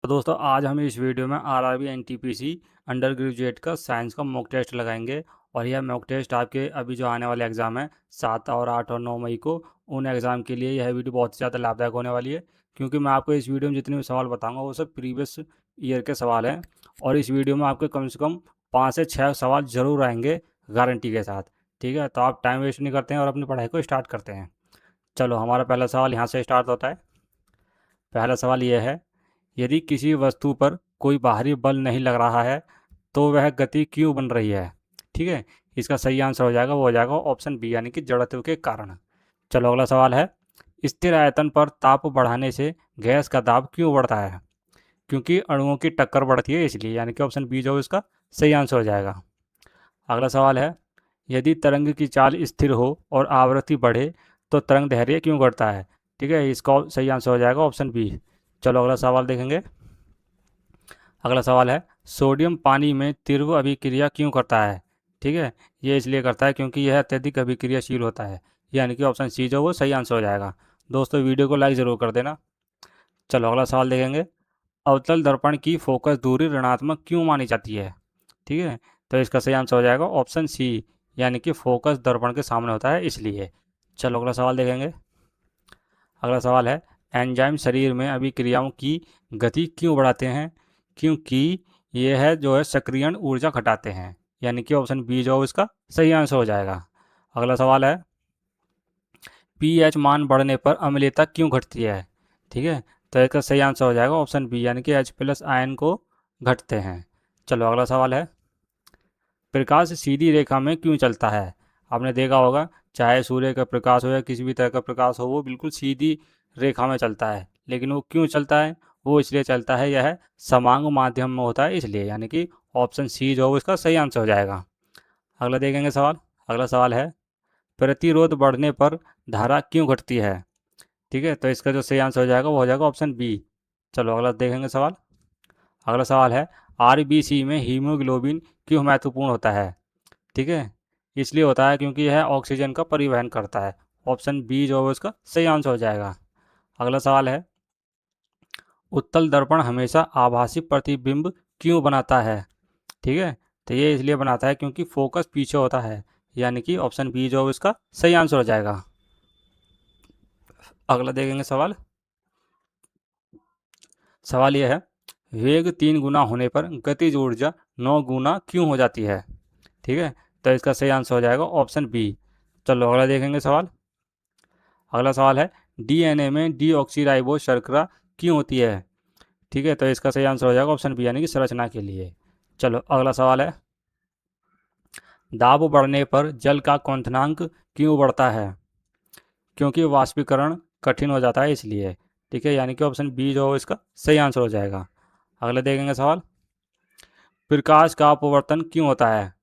तो दोस्तों आज हम इस वीडियो में आरआरबी एनटीपीसी अंडर ग्रेजुएट का साइंस का मॉक टेस्ट लगाएंगे। और यह मॉक टेस्ट आपके अभी जो आने वाले एग्ज़ाम है 7 और 8 और 9 मई को, उन एग्ज़ाम के लिए यह वीडियो बहुत ज़्यादा लाभदायक होने वाली है। क्योंकि मैं आपको इस वीडियो में जितने भी सवाल बताऊंगा वो सब प्रीवियस ईयर के सवाल हैं। और इस वीडियो में आपके कम से कम 5 से 6 सवाल ज़रूर आएंगे गारंटी के साथ। ठीक है, तो आप टाइम वेस्ट नहीं करते हैं और अपनी पढ़ाई को स्टार्ट करते हैं। चलो, हमारा पहला सवाल यहाँ से स्टार्ट होता है। पहला सवाल यह है, यदि किसी वस्तु पर कोई बाहरी बल नहीं लग रहा है तो वह गति क्यों बन रही है। ठीक है, इसका सही आंसर हो जाएगा ऑप्शन बी, यानी कि जड़त्व के कारण। चलो, अगला सवाल है, स्थिर आयतन पर ताप बढ़ाने से गैस का दाब क्यों बढ़ता है। क्योंकि अणुओं की टक्कर बढ़ती है इसलिए, यानी कि ऑप्शन बी जो इसका सही आंसर हो जाएगा। अगला सवाल है, यदि तरंग की चाल स्थिर हो और आवृत्ति बढ़े तो तरंग दैर्घ्य क्यों घटता है। ठीक है, इसका सही आंसर हो जाएगा ऑप्शन बी। चलो, अगला सवाल देखेंगे। अगला सवाल है, सोडियम पानी में तीव्र अभिक्रिया क्यों करता है। ठीक है, ये इसलिए करता है क्योंकि यह अत्यधिक अभिक्रियाशील होता है, यानी कि ऑप्शन सी जो वो सही आंसर हो जाएगा। दोस्तों, वीडियो को लाइक ज़रूर कर देना। चलो, अगला सवाल देखेंगे। अवतल दर्पण की फोकस दूरी ऋणात्मक क्यों मानी जाती है। ठीक है, तो इसका सही आंसर हो जाएगा ऑप्शन सी, यानी कि फोकस दर्पण के सामने होता है इसलिए। चलो, अगला सवाल देखेंगे। अगला सवाल है, एंजाइम शरीर में अभिक्रियाओं की गति क्यों बढ़ाते हैं। क्योंकि यह जो है सक्रियण ऊर्जा घटाते हैं, यानी कि ऑप्शन बी जो इसका सही आंसर हो जाएगा। अगला सवाल है, पीएच मान बढ़ने पर अम्लीयता क्यों घटती है। ठीक है, तो इसका सही आंसर हो जाएगा ऑप्शन बी, यानी कि H प्लस आयन को घटते हैं। चलो, अगला सवाल है, प्रकाश सीधी रेखा में क्यों चलता है। आपने देखा होगा, चाहे सूर्य का प्रकाश हो या किसी भी तरह का प्रकाश हो, वो बिल्कुल सीधी रेखा में चलता है। लेकिन वो क्यों चलता है, वो इसलिए चलता है, यह समांग माध्यम में होता है इसलिए, यानी कि ऑप्शन सी जो है इसका सही आंसर हो जाएगा। अगला देखेंगे सवाल। अगला सवाल है, प्रतिरोध बढ़ने पर धारा क्यों घटती है। ठीक है, तो इसका जो सही आंसर हो जाएगा वो हो जाएगा ऑप्शन बी। चलो, अगला देखेंगे सवाल। अगला सवाल है, आरबीसी में हीमोग्लोबिन क्यों महत्वपूर्ण होता है। ठीक है, इसलिए होता है क्योंकि यह ऑक्सीजन का परिवहन करता है। ऑप्शन बी जो है उसका सही आंसर हो जाएगा। अगला सवाल है, उत्तल दर्पण हमेशा आभासी प्रतिबिंब क्यों बनाता है। ठीक है, तो ये इसलिए बनाता है क्योंकि फोकस पीछे होता है, यानी कि ऑप्शन बी जो है इसका सही आंसर हो जाएगा। अगला देखेंगे सवाल। सवाल यह है, वेग 3 गुना होने पर गतिज ऊर्जा 9 गुना क्यों हो जाती है। ठीक है, तो इसका सही आंसर हो जाएगा ऑप्शन बी। चलो, अगला देखेंगे सवाल। अगला सवाल है, डीएनए में डीऑक्सीराइबोज शर्करा क्यों होती है। ठीक है, तो इसका सही आंसर हो जाएगा ऑप्शन बी, यानी कि संरचना के लिए। चलो, अगला सवाल है, दाब बढ़ने पर जल का क्वथनांक क्यों बढ़ता है। क्योंकि वाष्पीकरण कठिन हो जाता है इसलिए। ठीक है, यानी कि ऑप्शन बी जो इसका सही आंसर हो जाएगा। अगले देखेंगे सवाल, प्रकाश का अपवर्तन क्यों होता है।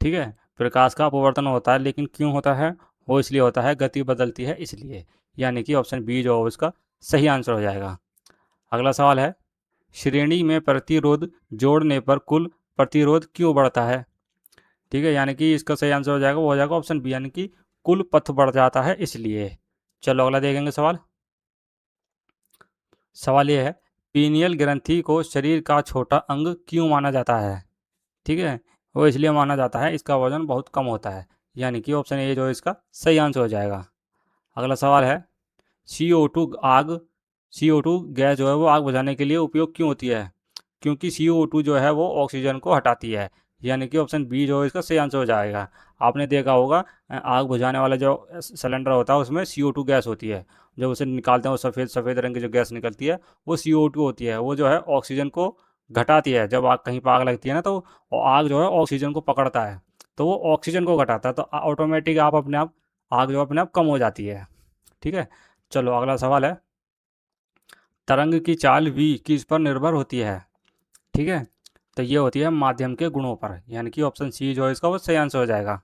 ठीक है, प्रकाश का अपवर्तन होता है, लेकिन क्यों होता है, वो इसलिए होता है गति बदलती है इसलिए, यानी कि ऑप्शन बी जो है इसका सही आंसर हो जाएगा। अगला सवाल है, श्रेणी में प्रतिरोध जोड़ने पर कुल प्रतिरोध क्यों बढ़ता है। ठीक है, यानी कि इसका सही आंसर हो जाएगा वो हो जाएगा ऑप्शन बी, यानी कि कुल पथ बढ़ जाता है इसलिए। चलो, अगला देखेंगे सवाल। सवाल ये है, पीनियल ग्रंथि को शरीर का छोटा अंग क्यों माना जाता है। ठीक है, वो इसलिए माना जाता है, इसका वजन बहुत कम होता है, यानी कि ऑप्शन ए जो इसका सही आंसर हो जाएगा। अगला सवाल है, CO2 आग CO2 गैस जो है वो आग बुझाने के लिए उपयोग क्यों होती है। क्योंकि CO2 जो है वो ऑक्सीजन को हटाती है, यानी कि ऑप्शन बी जो है इसका सही आंसर हो जाएगा। आपने देखा होगा, आग बुझाने वाला जो सिलेंडर होता है उसमें CO2 गैस होती है। जब उसे निकालते हैं वो सफ़ेद सफ़ेद रंग की जो गैस निकलती है वो CO2 होती है। वो जो है ऑक्सीजन को घटाती है। जब आग कहीं पर आग लगती है ना, तो आग जो है ऑक्सीजन को पकड़ता है, तो वो ऑक्सीजन को घटाता है, तो ऑटोमेटिक आप अपने आप आग जो अपने आप कम हो जाती है। ठीक है, चलो, अगला सवाल है, तरंग की चाल v किस पर निर्भर होती है। ठीक है, तो ये होती है माध्यम के गुणों पर, यानी कि ऑप्शन सी जो है इसका वो सही आंसर हो जाएगा।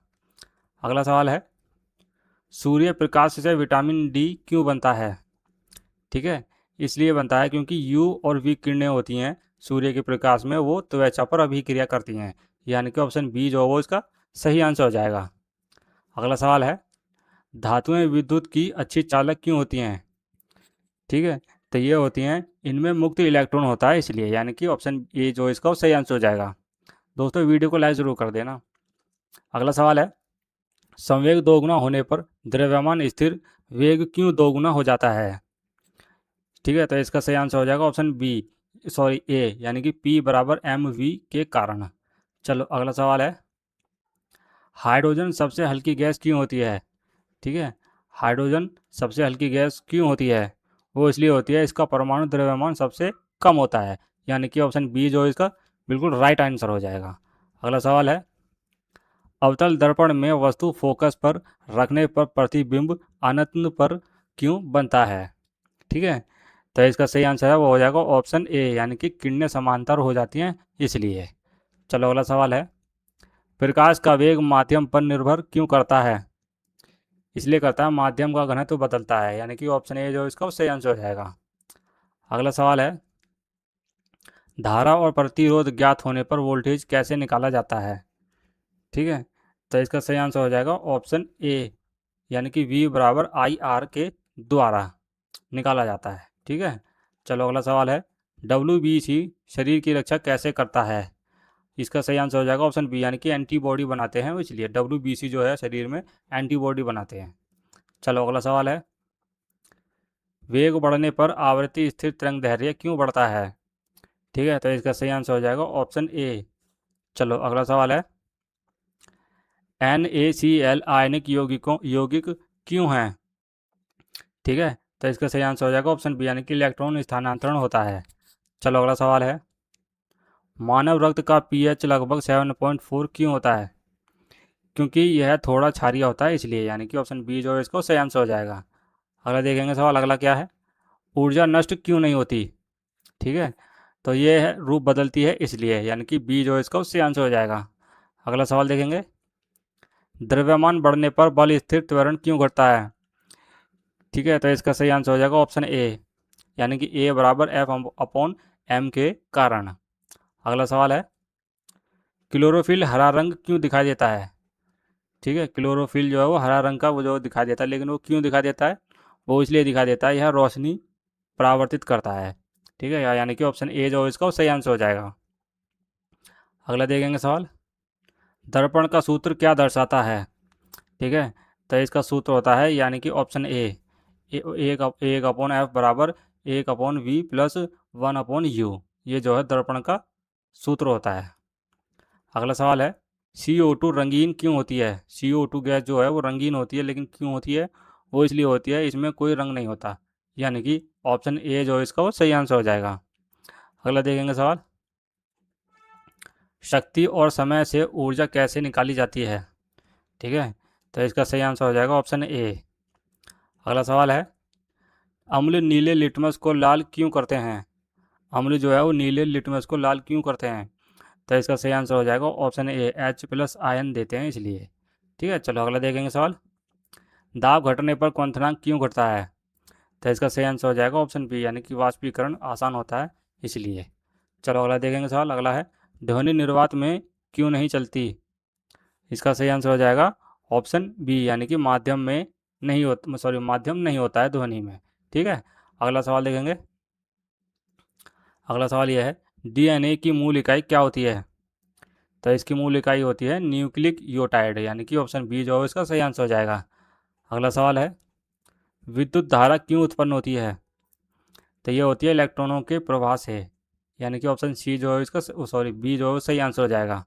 अगला सवाल है, सूर्य प्रकाश से विटामिन डी क्यों बनता है। ठीक है, इसलिए बनता है क्योंकि यू और वी किरणें होती हैं सूर्य के प्रकाश में, वो त्वचा पर अभिक्रिया करती हैं, यानी कि ऑप्शन बी जो है वो इसका सही आंसर हो जाएगा। अगला सवाल है, धातुएं विद्युत की अच्छी चालक क्यों होती हैं। ठीक है, तो ये होती हैं, इनमें मुक्त इलेक्ट्रॉन होता है इसलिए, यानी कि ऑप्शन ए जो इसका वो सही आंसर हो जाएगा। दोस्तों वीडियो को लाइक ज़रूर कर देना। अगला सवाल है, संवेग दोगुना होने पर द्रव्यमान स्थिर वेग क्यों दोगुना हो जाता है? ठीक है, तो इसका सही आंसर हो जाएगा ऑप्शन बी, सॉरी ए, यानी कि P बराबर mv के कारण। चलो अगला सवाल है, हाइड्रोजन सबसे हल्की गैस क्यों होती है? ठीक है, हाइड्रोजन सबसे हल्की गैस क्यों होती है? वो इसलिए होती है, इसका परमाणु द्रव्यमान सबसे कम होता है, यानी कि ऑप्शन बी जो इसका बिल्कुल राइट आंसर हो जाएगा। अगला सवाल है, अवतल दर्पण में वस्तु फोकस पर रखने पर प्रतिबिंब अनंत पर क्यों बनता है? ठीक है, तो इसका सही आंसर है वो हो जाएगा ऑप्शन ए, यानी कि किरणें समांतर हो जाती हैं इसलिए। चलो अगला सवाल है, प्रकाश का वेग माध्यम पर निर्भर क्यों करता है? इसलिए करता है, माध्यम का घनत्व बदलता है, यानी कि ऑप्शन ए जो इसका सही आंसर हो जाएगा। अगला सवाल है, धारा और प्रतिरोध ज्ञात होने पर वोल्टेज कैसे निकाला जाता है? ठीक है, तो इसका सही आंसर हो जाएगा ऑप्शन ए, यानी कि V बराबर IR के द्वारा निकाला जाता है। ठीक है, चलो अगला सवाल है, WBC शरीर की रक्षा कैसे करता है? इसका सही आंसर हो जाएगा ऑप्शन बी, यानी कि एंटीबॉडी बनाते हैं, इसलिए WBC जो है शरीर में एंटीबॉडी बनाते हैं। चलो अगला सवाल है, वेग बढ़ने पर आवृत्ति स्थिर तरंग दैर्ध्य क्यों बढ़ता है? ठीक है, तो इसका सही आंसर हो जाएगा ऑप्शन ए। चलो अगला सवाल है, NaCl आयनिक यौगिक क्यों हैं? ठीक है, तो इसका सही आंसर हो जाएगा ऑप्शन बी, यानी कि इलेक्ट्रॉन स्थानांतरण होता है। चलो अगला सवाल है, मानव रक्त का pH लगभग 7.4 क्यों होता है? क्योंकि यह थोड़ा क्षारीय होता है इसलिए, यानी कि ऑप्शन बी जो है इसको सही आंसर हो जाएगा। अगला देखेंगे सवाल, अगला क्या है, ऊर्जा नष्ट क्यों नहीं होती? ठीक है, तो ये है रूप बदलती है इसलिए, यानी कि बी जो है इसका सही आंसर हो जाएगा। अगला सवाल देखेंगे, द्रव्यमान बढ़ने पर बल स्थिर त्वरण क्यों घटता है? ठीक है, तो इसका सही आंसर हो जाएगा ऑप्शन ए, यानी कि ए बराबर एफ अपॉन एम के कारण। अगला सवाल है, क्लोरोफिल हरा रंग क्यों दिखाई देता है? ठीक है, क्लोरोफिल जो है वो हरा रंग का वो जो दिखाई देता है, लेकिन वो क्यों दिखाई देता है? वो इसलिए दिखाई देता है, यह रोशनी परावर्तित करता है। ठीक है, यानी कि ऑप्शन ए जो इसका सही आंसर हो जाएगा। अगला देखेंगे सवाल, दर्पण का सूत्र क्या दर्शाता है? ठीक है, तो इसका सूत्र होता है, यानी कि ऑप्शन ए, एक अपॉन एफ बराबर 1/V प्लस 1/U, ये जो है दर्पण का सूत्र होता है। अगला सवाल है, CO2 रंगीन क्यों होती है? CO2 गैस जो है वो रंगीन होती है, लेकिन क्यों होती है? वो इसलिए होती है, इसमें कोई रंग नहीं होता, यानी कि ऑप्शन ए जो इसका वो सही आंसर हो जाएगा। अगला देखेंगे सवाल, शक्ति और समय से ऊर्जा कैसे निकाली जाती है? ठीक है, तो इसका सही आंसर हो जाएगा ऑप्शन ए। अगला सवाल है, अम्ल नीले लिटमस को लाल क्यों करते हैं? अम्ल जो है वो नीले लिटमस को लाल क्यों करते हैं? तो इसका सही आंसर हो जाएगा ऑप्शन ए, H+ आयन देते हैं इसलिए। ठीक है, चलो अगला देखेंगे सवाल, दाब घटने पर क्वथनांक क्यों घटता है? तो इसका सही आंसर हो जाएगा ऑप्शन बी, यानी कि वाष्पीकरण आसान होता है इसलिए। चलो अगला देखेंगे सवाल, अगला है, ध्वनि निर्वात में क्यों नहीं चलती? इसका सही आंसर हो जाएगा ऑप्शन बी, यानी कि माध्यम में नहीं होता, सॉरी माध्यम नहीं होता है ध्वनि में। ठीक है, अगला सवाल देखेंगे, अगला सवाल यह है, DNA की मूल इकाई क्या होती है? तो इसकी मूल इकाई होती है न्यूक्लिक योटाइड, यानी कि ऑप्शन बी जो है इसका सही आंसर हो जाएगा। अगला सवाल है, विद्युत धारा क्यों उत्पन्न होती है? तो ये होती है इलेक्ट्रॉनों के प्रवाह से, यानी कि ऑप्शन सी जो है इसका, सॉरी बी जो है सही आंसर हो जाएगा।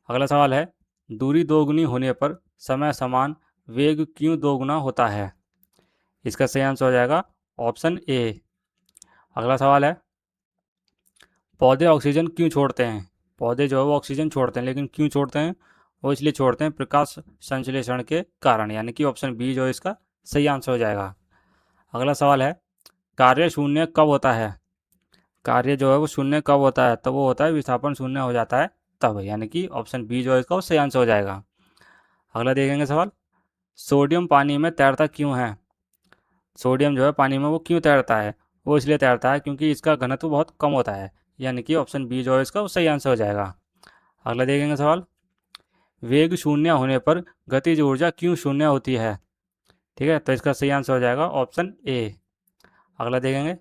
अगला सवाल है, दूरी दोगुनी होने पर समय समान वेग क्यों दोगुना होता है? इसका सही आंसर हो जाएगा ऑप्शन ए। अगला सवाल है, पौधे ऑक्सीजन क्यों छोड़ते हैं? पौधे जो है वो ऑक्सीजन छोड़ते हैं, लेकिन क्यों छोड़ते हैं? वो इसलिए छोड़ते हैं प्रकाश संश्लेषण के कारण, यानी कि ऑप्शन बी जो है इसका सही आंसर हो जाएगा। अगला सवाल है, कार्य शून्य कब होता है? कार्य जो है वो शून्य कब होता है? तो वो होता है विस्थापन शून्य हो जाता है तब, यानी कि ऑप्शन बी जो है इसका वो सही आंसर हो जाएगा। अगला देखेंगे सवाल, सोडियम पानी में तैरता क्यों है? सोडियम जो है पानी में वो क्यों तैरता है? वो इसलिए तैरता है क्योंकि इसका घनत्व बहुत कम होता है, यानी कि ऑप्शन बी जो है इसका वो सही आंसर हो जाएगा। अगला देखेंगे सवाल, वेग शून्य होने पर गतिज ऊर्जा क्यों शून्य होती है? ठीक है, तो इसका सही आंसर हो जाएगा ऑप्शन ए। अगला देखेंगे,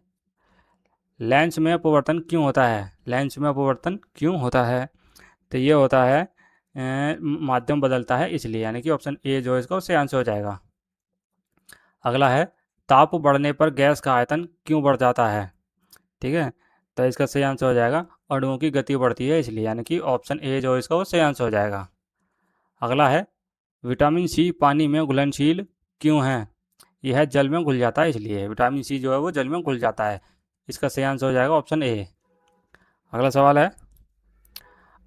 लेंस में अपवर्तन क्यों होता है? लेंस में अपवर्तन क्यों होता है? तो ये होता है माध्यम बदलता है इसलिए, यानी कि ऑप्शन ए जो है इसका उससे आंसर हो जाएगा। अगला है, ताप बढ़ने पर गैस का आयतन क्यों बढ़ जाता है? ठीक है, तो इसका सही आंसर हो जाएगा अणुओं की गति बढ़ती है इसलिए, यानी कि ऑप्शन ए जो है इसका वो सही आंसर हो जाएगा। अगला है, विटामिन सी पानी में घुलनशील क्यों है? यह जल में घुल जाता है इसलिए, विटामिन सी जो है वो जल में घुल जाता है। इसका सही आंसर हो जाएगा ऑप्शन ए। अगला सवाल है,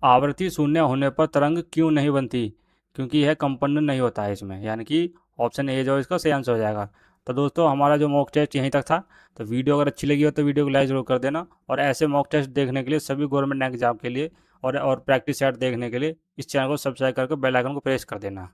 आवृत्ति शून्य होने पर तरंग क्यों नहीं बनती? क्योंकि यह कंपन नहीं होता है इसमें, यानी कि ऑप्शन ए जो है इसका सही आंसर हो जाएगा। तो दोस्तों हमारा जो मॉक टेस्ट यहीं तक था। तो वीडियो अगर अच्छी लगी हो तो वीडियो को लाइक जरूर कर देना, और ऐसे मॉक टेस्ट देखने के लिए सभी गवर्नमेंट एग्जाम के लिए और प्रैक्टिस सेट देखने के लिए इस चैनल को सब्सक्राइब करके बेल आइकन को प्रेस कर देना।